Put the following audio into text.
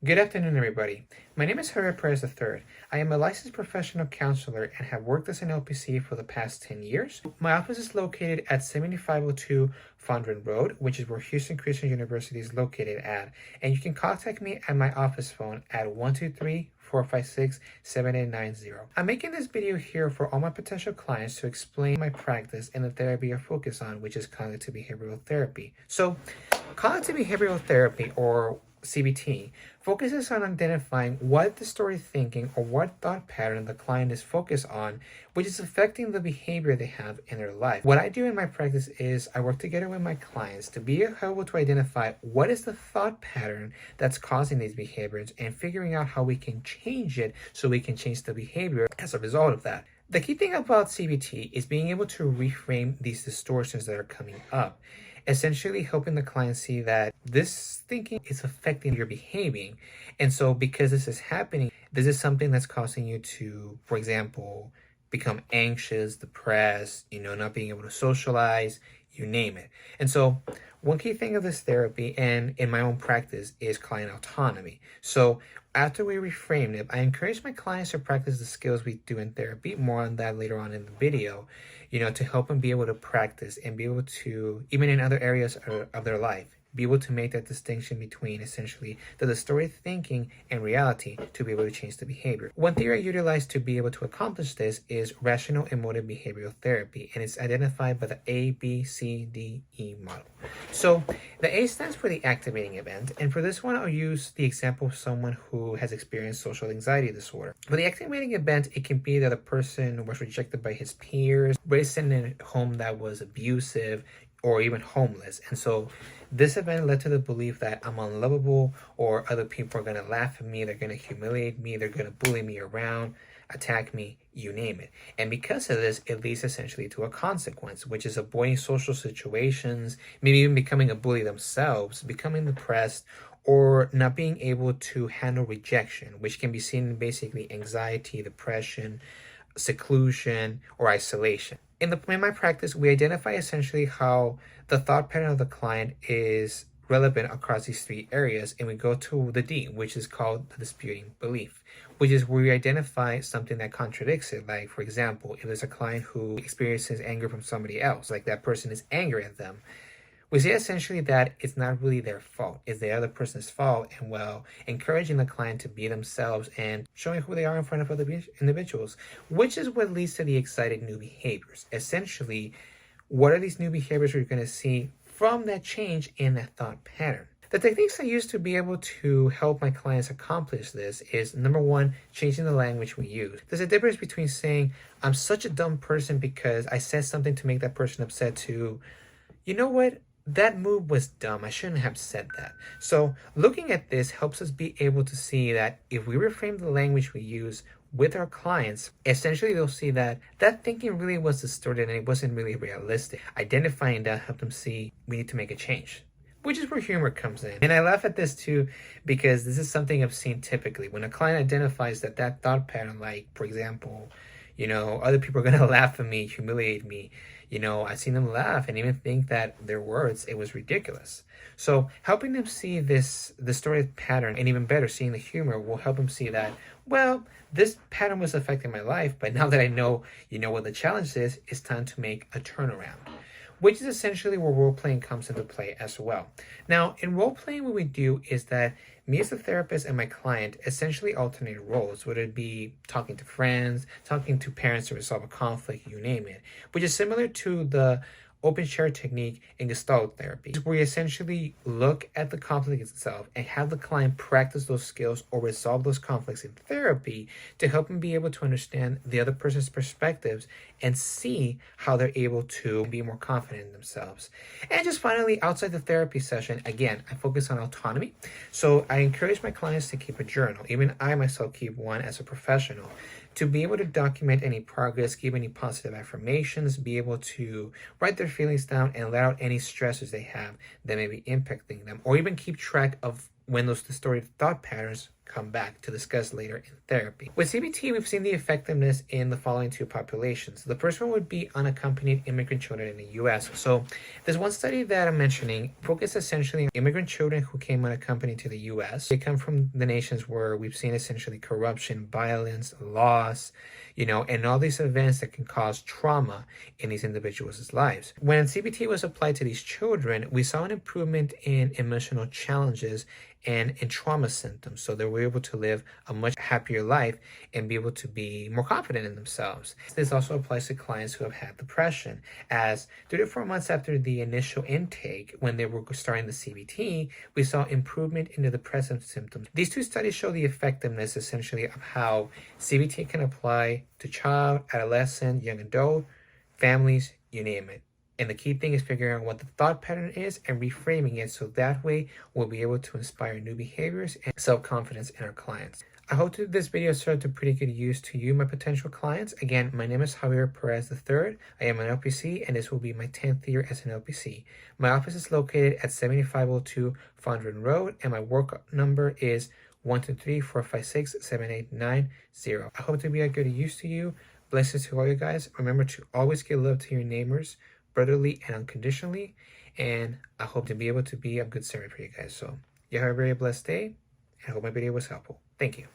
Good afternoon, everybody. My name is Javier Perez III. I am a licensed professional counselor and have worked as an LPC for the past 10 years. My office is located at 7502 Fondren Road, which is where Houston Christian University is located at. And you can contact me at my office phone at 123-456-7890. I'm making this video here for all my potential clients to explain my practice and the therapy I focus on, which is cognitive behavioral therapy. So, cognitive behavioral therapy, or CBT, focuses on identifying what distorted thinking or what thought pattern the client is focused on, which is affecting the behavior they have in their life. What I do in my practice is I work together with my clients to be able to identify what is the thought pattern that's causing these behaviors and figuring out how we can change it so we can change the behavior as a result of that. The key thing about CBT is being able to reframe these distortions that are coming up, essentially helping the client see that this thinking is affecting your behaving. And so because this is happening, this is something that's causing you to, for example, become anxious, depressed, not being able to socialize, you name it. And so one key thing of this therapy and in my own practice is client autonomy. So after we reframe it, I encourage my clients to practice the skills we do in therapy. More on that later on in the video, to help them be able to practice and be able to, even in other areas of their life, be able to make that distinction between essentially the distorted thinking and reality to be able to change the behavior. One theory I utilize to be able to accomplish this is rational emotive behavioral therapy, and it's identified by the ABCDE model. So the A stands for the activating event, and for this one I'll use the example of someone who has experienced social anxiety disorder. For the activating event, it can be that a person was rejected by his peers, raised in a home that was abusive, or even homeless. And so this event led to the belief that I'm unlovable, or other people are going to laugh at me, they're going to humiliate me, they're going to bully me around, attack me, you name it. And because of this, it leads essentially to a consequence, which is avoiding social situations, maybe even becoming a bully themselves, becoming depressed, or not being able to handle rejection, which can be seen in basically anxiety, depression, seclusion, or isolation. In my practice, we identify essentially how the thought pattern of the client is relevant across these three areas, and we go to the D, which is called the disputing belief, which is where we identify something that contradicts it. Like, for example, if there's a client who experiences anger from somebody else, like that person is angry at them, we say essentially that it's not really their fault, it's the other person's fault, and encouraging the client to be themselves and showing who they are in front of other individuals, which is what leads to the excited new behaviors. Essentially, what are these new behaviors we're going to see from that change in that thought pattern? The techniques I use to be able to help my clients accomplish this is, number one, changing the language we use. There's a difference between saying, I'm such a dumb person because I said something to make that person upset, to, you know what? That move was dumb. I shouldn't have said that. So looking at this helps us be able to see that if we reframe the language we use with our clients, essentially they'll see that that thinking really was distorted and it wasn't really realistic. Identifying that helped them see we need to make a change, which is where humor comes in. And I laugh at this too, because this is something I've seen typically. When a client identifies that thought pattern, like, for example, other people are going to laugh at me, humiliate me. I've seen them laugh and even think that their words, it was ridiculous. So helping them see the distorted pattern, and even better, seeing the humor, will help them see that, well, this pattern was affecting my life, but now that I know, what the challenge is, it's time to make a turnaround, which is essentially where role-playing comes into play as well. Now, in role-playing, what we do is that me as a therapist and my client essentially alternate roles, whether it be talking to friends, talking to parents to resolve a conflict, you name it, which is similar to the open share technique in Gestalt therapy, where you essentially look at the conflict itself and have the client practice those skills or resolve those conflicts in therapy to help them be able to understand the other person's perspectives and see how they're able to be more confident in themselves. And just finally, outside the therapy session, again, I focus on autonomy. So I encourage my clients to keep a journal. Even I myself keep one as a professional, to be able to document any progress, give any positive affirmations, be able to write their feelings down and let out any stresses they have that may be impacting them, or even keep track of when those distorted thought patterns come back to discuss later in therapy. With CBT, we've seen the effectiveness in the following two populations. The first one would be unaccompanied immigrant children in the US. So there's one study that I'm mentioning focused essentially on immigrant children who came unaccompanied to the US. They come from the nations where we've seen essentially corruption, violence, loss, and all these events that can cause trauma in these individuals' lives. When CBT was applied to these children, we saw an improvement in emotional challenges and in trauma symptoms. So they were able to live a much happier life and be able to be more confident in themselves. This also applies to clients who have had depression, as 3 to 4 months after the initial intake, when they were starting the CBT, we saw improvement in the depressive symptoms. These two studies show the effectiveness essentially of how CBT can apply to child, adolescent, young adult, families, you name it. And the key thing is figuring out what the thought pattern is and reframing it so that way we'll be able to inspire new behaviors and self-confidence in our clients. I hope that this video served to pretty good use to you, my potential clients. Again, my name is Javier Perez III. I am an LPC, and this will be my 10th year as an LPC. My office is located at 7502 Fondren Road, and my work number is 123-456-7890. I hope to be a good use to you. Blessings to all you guys. Remember to always give love to your neighbors, brotherly and unconditionally, and I hope to be able to be a good servant for you guys. So you have a very blessed day, and I hope my video was helpful. Thank you.